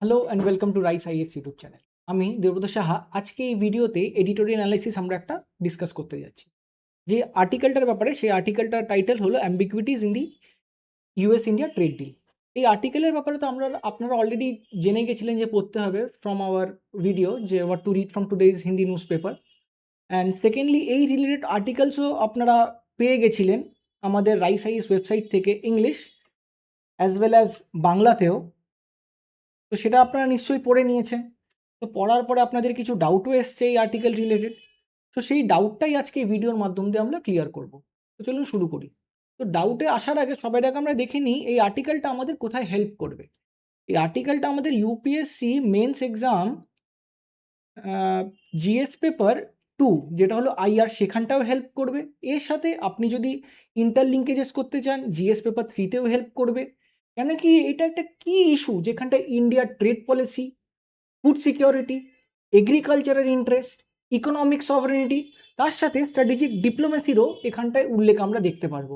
Hello and welcome to rice is YouTube channel. আমি দেবব্রত সাহা। আজকে এই ভিডিওতে এডিটোরিয়াল অ্যানালাইসিস আমরা একটা ডিসকাস করতে যাচ্ছি। যে আর্টিকেলটার ব্যাপারে, সেই আর্টিকেলটার টাইটেল হলো ambiguities in the US India trade deal. এই আর্টিকেলের ব্যাপারে তো আপনারা অলরেডি জেনে গেছিলেন যে পড়তে হবে ফ্রম আওয়ার ভিডিও, যে what to read from today's Hindi news paper. And secondly এই রিলেটেড আর্টিকেলসও আপনারা পেয়ে গেছিলেন আমাদের রাইস আইএস ওয়েবসাইট থেকে, ইংলিশ অ্যাজ ওয়েল অ্যাজ বাংলাতেও। তো সেটা আপনারা নিশ্চয়ই পড়ে নিয়েছেন। তো পড়ার পরে আপনাদের কিছু ডাউটও এসছে এই আর্টিকেল রিলেটেড। তো সেই ডাউটটাই আজকে এই ভিডিওর মাধ্যম দিয়ে আমরা ক্লিয়ার করব। তো চলুন শুরু করি। তো ডাউটে আসার আগে সবার আগে আমরা দেখে নিই এই আর্টিকেলটা আমাদের কোথায় হেল্প করবে। এই আর্টিকেলটা আমাদের UPSC men's exam GS paper 2, যেটা হলো আইআর, সেখানটাও হেল্প করবে। এর সাথে আপনি যদি ইন্টার লিঙ্কেজেস করতে চান, জিএস পেপার 3তেও হেল্প করবে। কেন কি এটা একটা কি ইস্যু, যেখানটায় ইন্ডিয়ার trade policy, food security, agricultural interest, economic সভারেনিটি, তার সাথে স্ট্র্যাটেজিক ডিপ্লোমেসিরও এখানটায় উল্লেখ আমরা দেখতে পারবো।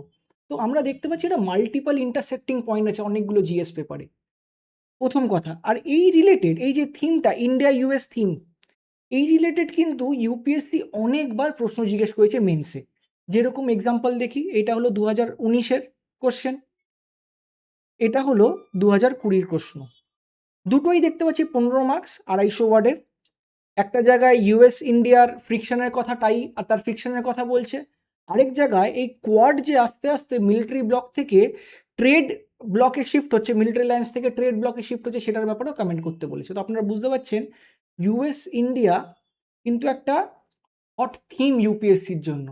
তো আমরা দেখতে পাচ্ছি এটা মাল্টিপল ইন্টারসেক্টিং পয়েন্ট আছে অনেকগুলো জিএস পেপারে, প্রথম কথা। আর এই রিলেটেড এই যে থিমটা, ইন্ডিয়া ইউএস থিম, এই রিলেটেড কিন্তু ইউপিএসসি অনেকবার প্রশ্ন জিজ্ঞেস করেছে মেন্সে। যেরকম এক্সাম্পল দেখি, এটা হলো 2019-এর কোশ্চেন, এটা হলো 2020-র প্রশ্ন। দুটোই দেখতে পাচ্ছি 15 মার্কস, 250 ওয়ার্ডের। একটা জায়গায় ইউএস ইন্ডিয়ার ফ্রিকশনের কথাটাই আর তার ফ্রিকশনের কথা বলছে, আরেক জায়গায় এই কোয়াড যে আস্তে আস্তে মিলিটারি ব্লক থেকে ট্রেড ব্লকে শিফট হচ্ছে, মিলিটারি লাইন্স থেকে ট্রেড ব্লকে শিফট হচ্ছে, সেটার ব্যাপারেও কমেন্ট করতে বলেছে। তো আপনারা বুঝতে পারছেন ইউএস ইন্ডিয়া কিন্তু একটা হট থিম ইউপিএসসির জন্য।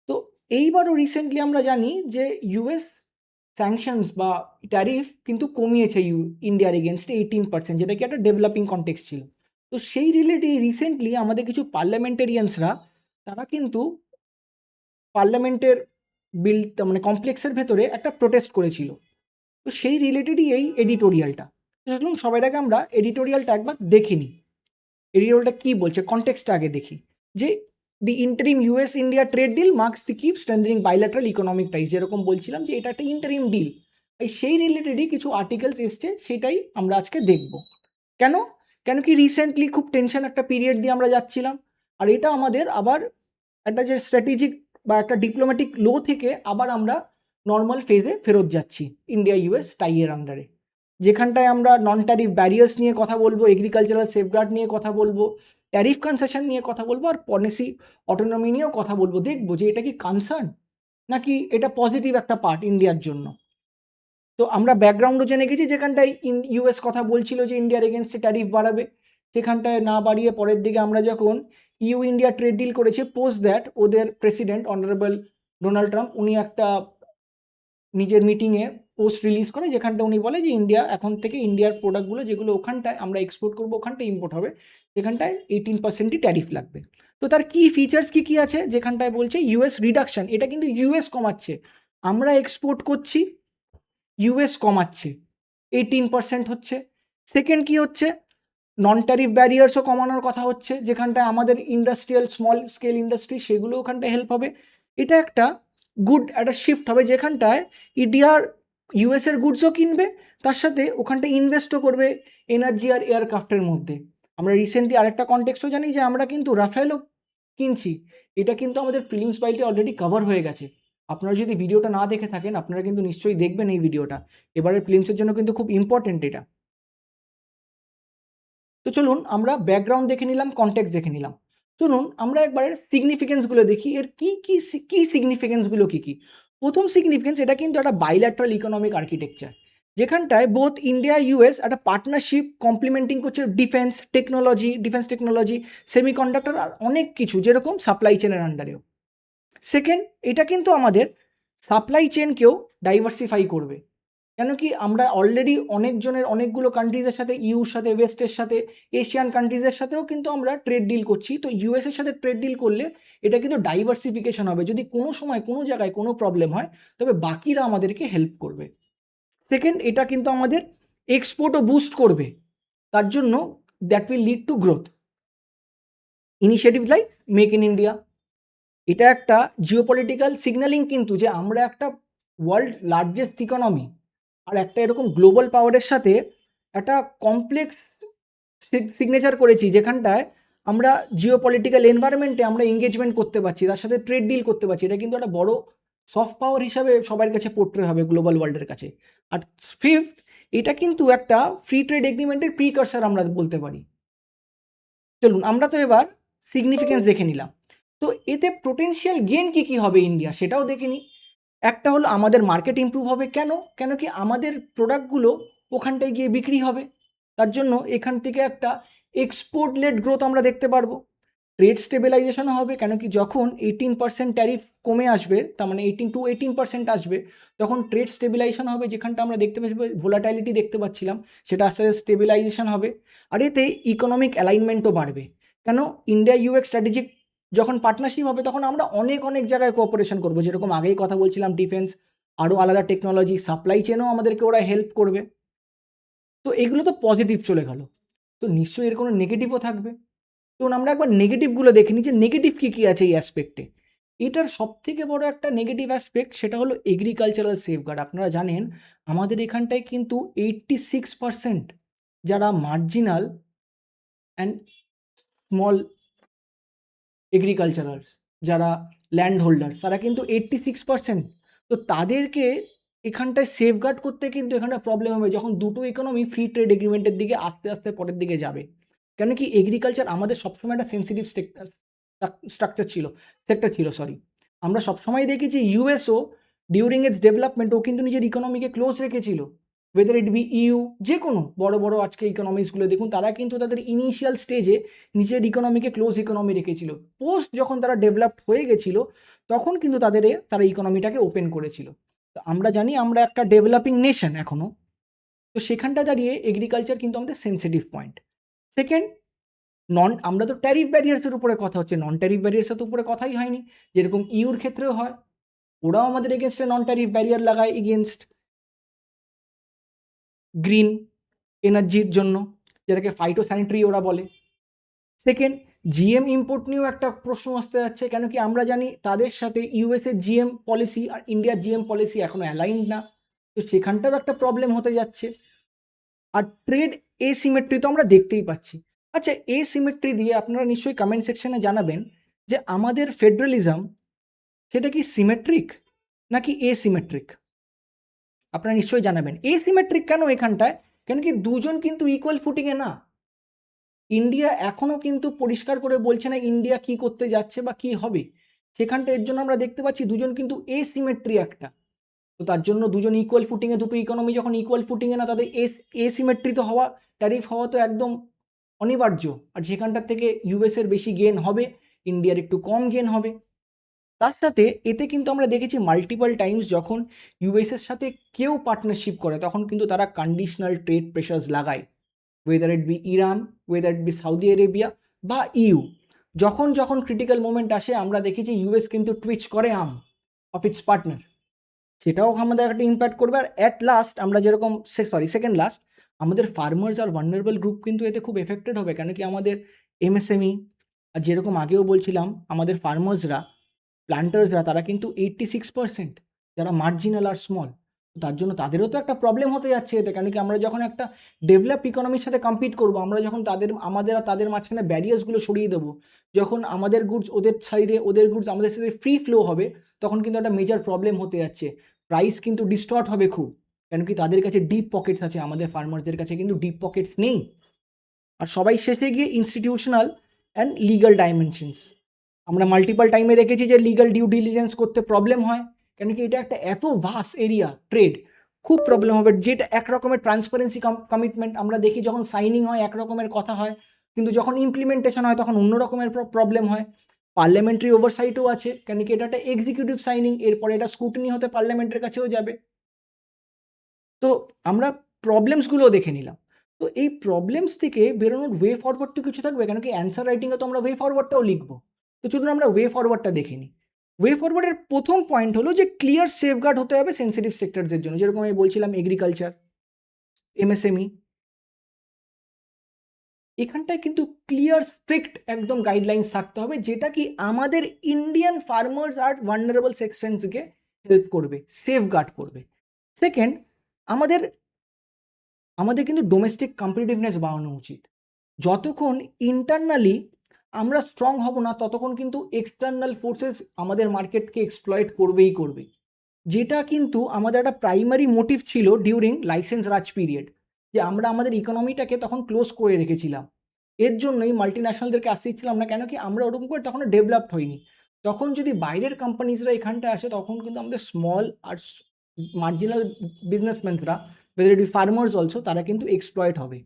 তো এইবারও রিসেন্টলি আমরা জানি যে ইউএস স্যাংশনস বা ট্যারিফ কিন্তু কমিয়েছে ইন্ডিয়ার এগেনস্টে 18%, যেটা কি একটা ডেভেলপিং কনটেক্সট ছিল। তো সেই রিলেটেড রিসেন্টলি আমাদের কিছু পার্লামেন্টেরিয়ানসরা, তারা কিন্তু পার্লামেন্টের বিল মানে কমপ্লেক্সের ভেতরে একটা প্রোটেস্ট করেছিল। তো সেই রিলেটেডই এই এডিটোরিয়ালটা। তো চলুন সবার আগে আমরা এডিটোরিয়ালটা একবার দেখে নিই। এডিটোরিয়ালটা কী বলছে, কনটেক্সটটা আগে দেখি। যে the interim US India trade deal marks the keep strengthening bilateral economic ties, যেরকম বলছিলাম যে এটা একটা ইন্টারিম ডিল। সেই রিলেটেডই কিছু আর্টিকেলস এসছে, সেটাই আমরা আজকে দেখব। কেন কেন কি রিসেন্টলি খুব টেনশন একটা পিরিয়ড দিয়ে আমরা যাচ্ছিলাম, আর এটা আমাদের আবার একটা যে স্ট্র্যাটেজিক বা একটা ডিপ্লোম্যাটিক লো থেকে আবার আমরা নর্মাল ফেজে ফেরত যাচ্ছি ইন্ডিয়া ইউএস টাইয়ের আন্ডারে, যেখানটায় আমরা নন ট্যারিফ ব্যারিয়ার্স নিয়ে কথা বলবো, এগ্রিকালচারাল সেফগার্ড নিয়ে কথা বলবো, ট্যারিফ কনসেশন নিয়ে কথা বলবো, আর পলিসি অটোনমি নিয়েও কথা বলবো। দেখবো যে এটা কি কনসার্ন নাকি এটা পজিটিভ একটা পার্ট ইন্ডিয়ার জন্য। তো আমরা ব্যাকগ্রাউন্ডও জেনে গেছি, যেখানটায় ইউএস কথা বলছিল যে ইন্ডিয়ার এগেনস্টে ট্যারিফ বাড়াবে, সেখানটায় না বাড়িয়ে পরের দিকে আমরা যখন ইউ ইন্ডিয়া ট্রেড ডিল করেছে, পোস্ট দ্যাট ওদের প্রেসিডেন্ট অনারেবল ডোনাল্ড ট্রাম্প, উনি একটা নিজের মিটিংয়ে পোস্ট রিলিজ করে, যেখানটা উনি বলে যে ইন্ডিয়া এখন থেকে ইন্ডিয়ার প্রোডাক্টগুলো যেগুলো ওখানটায় আমরা এক্সপোর্ট করবো, ওখানটায় ইম্পোর্ট হবে, সেখানটায় 18%ই ট্যারিফ লাগবে। তো তার কি ফিচার্স কী কী আছে, যেখানটায় বলছে ইউএস রিডাকশন, এটা কিন্তু ইউএস কমাচ্ছে, আমরা এক্সপোর্ট করছি, ইউএস কমাচ্ছে, 18% হচ্ছে। সেকেন্ড কি হচ্ছে, নন ট্যারিফ ব্যারিয়ার্সও কমানোর কথা হচ্ছে, যেখানটায় আমাদের ইন্ডাস্ট্রিয়াল স্মল স্কেল ইন্ডাস্ট্রি সেগুলো ওখানটায় হেল্প হবে। এটা একটা গুড একটা শিফট হবে, যেখানটায় ইন্ডিয়ার ইউএসের গুডসও কিনবে, তার সাথে ওখানটায় ইনভেস্টও করবে এনার্জি আর এয়ারক্রাফটের মধ্যে। আমরা রিসেন্টলি আরেকটা কনটেক্সটও জানি যে আমরা কিন্তু রাফেলও কিনছি, এটা কিন্তু আমাদের প্রিলিমস বাইলটি অলরেডি কভার হয়ে গেছে। আপনারা যদি ভিডিওটা না দেখে থাকেন, আপনারা কিন্তু নিশ্চয়ই দেখবেন এই ভিডিওটা, এবারের প্রিলিমসের জন্য কিন্তু খুব ইম্পর্টেন্ট এটা। তো চলুন আমরা ব্যাকগ্রাউন্ড দেখে নিলাম, কনটেক্সট দেখে নিলাম। চলুন আমরা একবার সিগনিফিকেন্সগুলো দেখি, এর কি সিগনিফিকেন্সগুলো কী কী। প্রথম সিগনিফিকেন্স, এটা কিন্তু একটা বাইল্যাটারাল ইকোনমিক আর্কিটেকচার, যেখানটায় বোথ ইন্ডিয়া ইউএস একটা পার্টনারশিপ কমপ্লিমেন্টিং করছে ডিফেন্স টেকনোলজি, সেমিকন্ডাক্টর আর অনেক কিছু, যেরকম সাপ্লাই চেনের আন্ডারেও। সেকেন্ড, এটা কিন্তু আমাদের সাপ্লাই চেনকেও ডাইভার্সিফাই করবে। কেন কি আমরা অলরেডি অনেকগুলো কান্ট্রিজের সাথে, ইউর সাথে, ওয়েস্টের সাথে, এশিয়ান কান্ট্রিজের সাথেও কিন্তু আমরা ট্রেড ডিল করছি। তো ইউএসের সাথে ট্রেড ডিল করলে এটা কিন্তু ডাইভার্সিফিকেশন হবে, যদি কোনো সময় কোনো জায়গায় কোনো প্রবলেম হয় তবে বাকিরা আমাদেরকে হেল্প করবে। সেকেন্ড, এটা কিন্তু আমাদের এক্সপোর্টও বুস্ট করবে, তার জন্য that will lead to growth. Initiative like make in India, এটা একটা জিওপলিটিক্যাল সিগন্যালিং কিন্তু, যে আমরা একটা ওয়ার্ল্ড লার্জেস্ট ইকোনমি আর একটা এরকম গ্লোবাল পাওয়ারের সাথে একটা কমপ্লেক্স সিগনেচার করেছি, যেখানটায় আমরা জিওপলিটিক্যাল এনভায়রনমেন্টে আমরা এঙ্গেজমেন্ট করতে পারছি, তার সাথে ট্রেড ডিল করতে পারছি। এটা কিন্তু একটা বড় সফট পাওয়ার হিসাবে সবার কাছে পোর্ট্রে হবে গ্লোবাল ওয়ার্ল্ডের কাছে। আর ফিফথ, এটা কিন্তু একটা ফ্রি ট্রেড এগ্রিমেন্টের প্রিকারসার আমরা বলতে পারি। চলুন আমরা তো এবার সিগনিফিকেন্স দেখে নিলাম। তো এতে পোটেনশিয়াল গেন কি কি হবে ইন্ডিয়া সেটাও দেখে নিই। একটা হলো আমাদের মার্কেট ইমপ্রুভ হবে। কেন? কেন কি আমাদের প্রোডাক্টগুলো ওখানটায় গিয়ে বিক্রি হবে, তার জন্য এখান থেকে একটা এক্সপোর্ট লেড গ্রোথ আমরা দেখতে পারবো। ট্রেড স্টেবিলাইজেশনও হবে, কেন কি যখন 18% ট্যারিফ কমে আসবে, তার মানে 18% আসবে, তখন ট্রেড স্টেবিলাইজেশন হবে, যেখানটা আমরা দেখতে পাচ্ছি ভোলাটাইলিটি দেখতে পাচ্ছিলাম, সেটা আস্তে আস্তে স্টেবিলাইজেশন হবে। আর এতে ইকোনমিক অ্যালাইনমেন্টও বাড়বে। কেন? ইন্ডিয়া ইউএস স্ট্র্যাটেজিক যখন পার্টনারশিপ হবে, তখন আমরা অনেক অনেক জায়গায় কোঅপারেশন করবো, যেরকম আগেই কথা বলছিলাম ডিফেন্স, আরও আলাদা টেকনোলজি, সাপ্লাই চেনও আমাদেরকে ওরা হেল্প করবে। তো এগুলো তো পজিটিভ চলে গেল, তো নিশ্চয়ই এর কোনো নেগেটিভও থাকবে। তো আমরা একবার নেগেটিভগুলো দেখে নিই যে নেগেটিভ কী কী আছে এই অ্যাসপেক্টে। এটার সবথেকে বড় একটা নেগেটিভ অ্যাসপেক্ট, সেটা হলো এগ্রিকালচারাল সেফগার্ড। আপনারা জানেন আমাদের এখানটায় কিন্তু 86% যারা মার্জিনাল অ্যান্ড স্মল এগ্রিকালচারার্স, যারা ল্যান্ড হোল্ডার্স, তারা কিন্তু 86%। তো তাদেরকে এখানটায় সেফগার্ড করতে কিন্তু এখানটা প্রবলেম হবে, যখন দুটো ইকোনমি ফ্রি ট্রেড এগ্রিমেন্টের দিকে আস্তে আস্তে পরের দিকে যাবে। কেন কি এগ্রিকালচার আমাদের সবসময় একটা সেন্সিটিভ সেক্টর ছিল, সরি। আমরা সবসময় দেখেছি ইউএসও ডিউরিং ইটস ডেভেলপমেন্ট ও কিন্তু নিজের ইকোনমিকে ক্লোজ রেখেছিল, ওয়েদার ইট বি ইউ, যে কোনো বড় বড় আজকে ইকোনমিক্সগুলো দেখুন, তারা কিন্তু তাদের ইনিশিয়াল স্টেজে নিজের ইকোনমিকে ক্লোজ ইকোনমি রেখেছিল। পোস্ট যখন তারা ডেভেলপড হয়ে গেছিল, তখন কিন্তু তারা ইকোনমিটাকে ওপেন করেছিল। তো আমরা জানি আমরা একটা ডেভেলপিং নেশন এখনও, তো সেখানটা দাঁড়িয়ে এগ্রিকালচার কিন্তু আমাদের সেন্সিটিভ পয়েন্ট। সেকেন্ড, আমরা তো ট্যারিফ ব্যারিয়ার্সের উপরে কথা হচ্ছে, নন ট্যারিফ ব্যারিয়ার্সের তো উপরে কথাই হয়নি, যেরকম ইউর ক্ষেত্রেও হয়। ওরাও আমাদের এগেনস্টে নন ট্যারিফ ব্যারিয়ার লাগায় এগেনস্ট গ্রিন এনার্জির জন্য, যেটাকে ফাইটো স্যানিটারি ওরা বলে। সেকেন্ড, জিএম ইম্পোর্ট নিয়েও একটা প্রশ্ন আসতে যাচ্ছে, কেন কি আমরা জানি তাদের সাথে ইউএসের জিএম পলিসি আর ইন্ডিয়ার জিএম পলিসি এখনও অ্যালাইন্ড না, তো সেখানটাও একটা প্রবলেম হতে যাচ্ছে। আর ট্রেড এসিমেট্রি তো আমরা দেখতেই পাচ্ছি। আচ্ছা, এসিমেট্রি দিয়ে আপনারা নিশ্চয়ই কমেন্ট সেকশনে জানাবেন যে আমাদের ফেডারালিজম সেটা কি সিমেট্রিক নাকি এসিমেট্রিক? আপনারা নিশ্চয়ই জানাবেন। এসিমেট্রিক কেন এখানটায়? কেন কি দুজন কিন্তু ইকুয়াল ফুটিংয়ে না। ইন্ডিয়া এখনও কিন্তু পরিষ্কার করে বলছে না ইন্ডিয়া কি করতে যাচ্ছে বা কি হবে। সেখানটা এর জন্য আমরা দেখতে পাচ্ছি দুজন কিন্তু এসিমেট্রি একটা। তো তার জন্য দুজন ইকুয়াল ফুটিংয়ে, দুটো ইকোনমি যখন ইকুয়াল ফুটিংয়ে না, তাদের এসিমেট্রি তো হওয়া, ট্যারিফ হওয়া তো একদম অনিবার্য। আর যেখানটার থেকে ইউএসের বেশি গেন হবে, ইন্ডিয়ার একটু কম গেন হবে। তার সাথে এতে কিন্তু আমরা দেখেছি মাল্টিপল টাইমস যখন ইউএসের সাথে কেউ পার্টনারশিপ করে, তখন কিন্তু তারা কন্ডিশনাল ট্রেড প্রেশার্স লাগায়, weather it be Iran, weather it be Saudi Arabia বা ইউ। যখন যখন ক্রিটিক্যাল মোমেন্ট আসে, আমরা দেখেছি ইউএস কিন্তু টুইচ করে আর্ম অফ ইটস পার্টনার, সেটাও আমাদের একটা ইম্প্যাক্ট করবে। আর অ্যাট লাস্ট আমরা যেরকম সেকেন্ড লাস্ট, আমাদের ফার্মার্স আর ভালনারেবল গ্রুপ কিন্তু এতে খুব এফেক্টেড হবে। কেন কি আমাদের এমএসএমই, আর যেরকম আগেও বলছিলাম আমাদের ফার্মার্সরা, প্ল্যান্টার্সরা, তারা কিন্তু 86% যারা মার্জিনাল আর স্মল, তার জন্য তাদেরও তো একটা প্রবলেম হতে যাচ্ছে এতে। কেন কি আমরা যখন একটা ডেভেলপড ইকোনমির সাথে কম্পিট করবো, আমরা যখন আমাদের আর তাদের মাঝখানে ব্যারিয়ার্সগুলো সরিয়ে দেবো, যখন আমাদের গুডস ওদের সাইডে, ওদের গুডস আমাদের সাথে ফ্রি ফ্লো হবে, তখন কিন্তু একটা মেজর প্রবলেম হতে যাচ্ছে। প্রাইস কিন্তু ডিস্টর্ট হবে খুব, কেন কি তাদের কাছে ডিপ পকেটস আছে, আমাদের ফার্মার্সদের কাছে কিন্তু ডিপ পকেটস নেই। আর সবাই শেষে গিয়ে ইনস্টিটিউশনাল অ্যান্ড লিগাল ডাইমেনশনস, আমরা মাল্টিপল টাইমে দেখেছি যে লিগাল ডিউ ডিলিজেন্স করতে প্রবলেম হয়। কেন কি এটা একটা এত ভাস্ট এরিয়া ট্রেড, খুব প্রবলেম হবে। যেটা এক রকমের ট্রান্সপারেন্সি কমিটমেন্ট, আমরা দেখি যখন সাইনিং হয় এক রকমের কথা হয়, কিন্তু যখন ইমপ্লিমেন্টেশন হয় তখন অন্য রকমের প্রবলেম হয়। পার্লামেন্টারি ওভারসাইটও আছে, কেন কি এটা একটা এক্সিকিউটিভ সাইনিং, এরপরে এটা স্ক্রুটিনি হতে পার্লামেন্টের কাছেও যাবে। তো আমরা প্রবলেমসগুলোও দেখে নিলাম। তো এই প্রবলেমস থেকে বেরোনোর ওয়ে ফরওয়ার্ড তো কিছু থাকবে, কেন কি অ্যান্সার রাইটিংয়ে তো আমরা ওয়ে ফরওয়ার্ডটাও লিখবো। তো চলুন আমরা ওয়ে ফরওয়ার্ডটা দেখে নিই। ওয়ে ফরওয়ার্ডের প্রথম পয়েন্ট হলো যে ক্লিয়ার সেফগার্ড হতে হবে সেন্সিটিভ সেক্টরসের জন্য, যেরকম আমি বলছিলাম এগ্রিকালচার, এমএসএমই। এখানটায় কিন্তু ক্লিয়ার স্ট্রিক্ট একদম গাইডলাইন্স থাকতে হবে, যেটা কি আমাদের ইন্ডিয়ান ফার্মার্স আর ভালনারেবল সেকশনসকে হেল্প করবে, সেফগার্ড করবে। সেকেন্ড, আমাদের আমাদের কিন্তু ডোমেস্টিক কম্পিটিটিভনেস বাড়ানো উচিত। যতক্ষণ ইন্টারনালি আমরা স্ট্রং হব না, ততক্ষণ কিন্তু এক্সটার্নাল ফোর্সেস আমাদের মার্কেটকে এক্সপ্লয়েট করবেই করবে, যেটা কিন্তু আমাদের একটা প্রাইমারি মোটিভ ছিল ডিউরিং লাইসেন্স রাজ পিরিয়ড, যে আমরা আমাদের ইকোনমিটাকে তখন ক্লোজ করে রেখেছিলাম। এর জন্যই মাল্টিন্যাশনালদেরকে আসতে দিচ্ছিলাম না, কেন কি আমরা ওরকম করে তখন ডেভেলপড হইনি। তখন যদি বাইরের কোম্পানিজরা এখানটা আসে, তখন কিন্তু আমাদের স্মল আর মার্জিনাল বিজনেসম্যানসরা, whether it be farmers also, তারা কিন্তু এক্সপ্লয়েট হবে।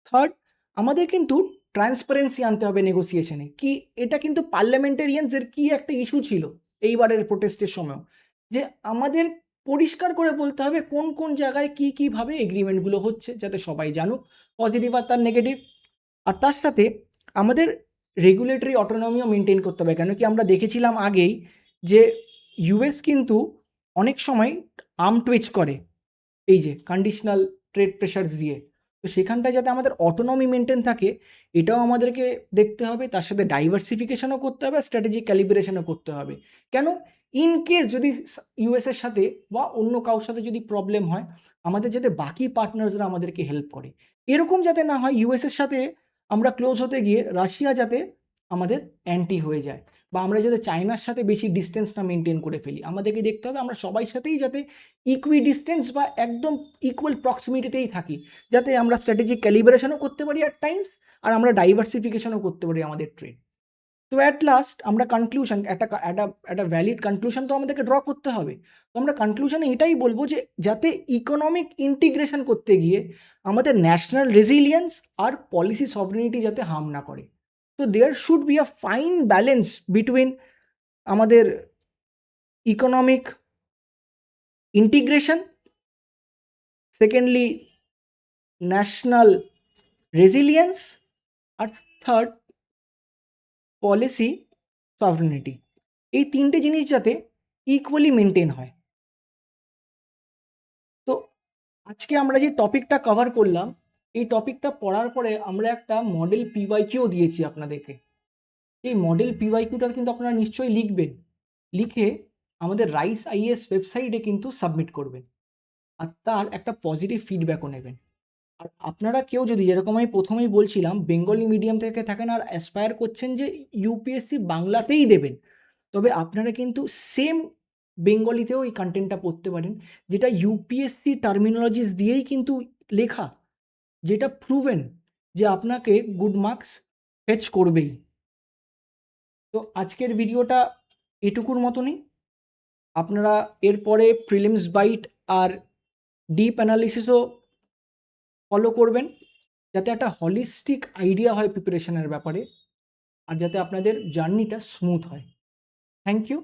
থার্ড, আমাদের কিন্তু ট্রান্সপারেন্সি আনতে হবে নেগোসিয়েশনে। কি এটা কিন্তু পার্লামেন্টারিয়ানসের কি একটা ইস্যু ছিল এইবারের প্রোটেস্টের সময়, যে আমাদের পরিষ্কার করে বলতে হবে কোন কোন জায়গায় কি কিভাবে এগ্রিমেন্টগুলো হচ্ছে, যাতে সবাই জানুক, পজিটিভ আর তার নেগেটিভ। আর তার সাথে আমাদের রেগুলেটরি অটোনমিও মেনটেন করতে হবে, কেন কি আমরা দেখেছিলাম আগেই যে ইউএস কিন্তু অনেক সময় আর্ম টুইচ করে এই যে কন্ডিশনাল ট্রেড প্রেশারস দিয়ে। তো সেখানটায় যাতে আমাদের অটোনমি মেনটেন থাকে, এটাও আমাদেরকে দেখতে হবে। তার সাথে ডাইভার্সিফিকেশনও করতে হবে, স্ট্র্যাটেজিক ক্যালিব্রেশনও করতে হবে। কেন? ইন কেস যদি ইউএসের সাথে বা অন্য কারোর সাথে যদি প্রবলেম হয়, আমাদের যাতে বাকি পার্টনার্সরা আমাদেরকে হেল্প করে। এরকম যাতে না হয় ইউএসের সাথে আমরা ক্লোজ হতে গিয়ে রাশিয়া যাতে আমাদের অ্যান্টি হয়ে যায়, বা আমরা যাতে চায়নার সাথে বেশি ডিস্টেন্স না মেনটেন করে ফেলি। আমাদেরকে দেখতে হবে আমরা সবাই সাথেই যাতে ইকুই ডিস্টেন্স বা একদম ইকুয়াল প্রক্সিমিটিতেই থাকি, যাতে আমরা স্ট্র্যাটেজিক ক্যালিব্রেশনও করতে পারি অ্যাট টাইমস, আর আমরা ডাইভার্সিফিকেশনও করতে পারি আমাদের ট্রেড। তো অ্যাট লাস্ট আমরা কনক্লুশন, একটা ভ্যালিড কনক্লুশন তো আমাদেরকে ড্র করতে হবে। তো আমরা কনক্লুশনে এটাই বলবো যে যাতে ইকোনমিক ইন্টিগ্রেশন করতে গিয়ে আমাদের ন্যাশনাল রেজিলিয়েন্স আর পলিসি সভরেনিটি যাতে হার্ম না করে। তো there should be a fine balance between আমাদের economic integration, secondly national resilience, আর থার্ড পলিসি সভরেনিটি। এই তিনটে জিনিস যাতে ইকুয়ালি মেনটেন হয়। তো আজকে আমরা যে টপিকটা কভার করলাম, এই টপিকটা পড়ার পরে আমরা একটা মডেল পিওয়াইকিউ দিয়েছি আপনাদেরকে। এই মডেল পিওয়াইকিউটা কিন্তু আপনারা নিশ্চয়ই লিখবেন, লিখে আমাদের রাইস আইএস ওয়েবসাইটে কিন্তু সাবমিট করবেন, আর তার একটা পজিটিভ ফিডব্যাকও নেবেন। আর আপনারা কেউ যদি, যেরকম আমি প্রথমেই বলছিলাম, বেঙ্গলি মিডিয়াম থেকে থাকেন আর অ্যাসপায়ার করছেন যে ইউপিএসসি বাংলাতেই দেবেন, তবে আপনারা কিন্তু সেম বেঙ্গলিতেও এই কন্টেন্টটা পড়তে পারেন, যেটা ইউপিএসসি টার্মিনোলজিস দিয়েই কিন্তু লেখা, যেটা প্রুভেন যে আপনাকে গুড মার্কস ফেচ করবেই। তো আজকের ভিডিওটা এটুকুর মতনই। আপনারা এরপরে প্রিলিমস বাইট আর ডিপ অ্যানালিসিসও ফলো করবেন, যাতে একটা হলিস্টিক আইডিয়া হয় প্রিপারেশনের ব্যাপারে, আর যাতে আপনাদের জার্নিটা স্মুথ হয়। Thank you.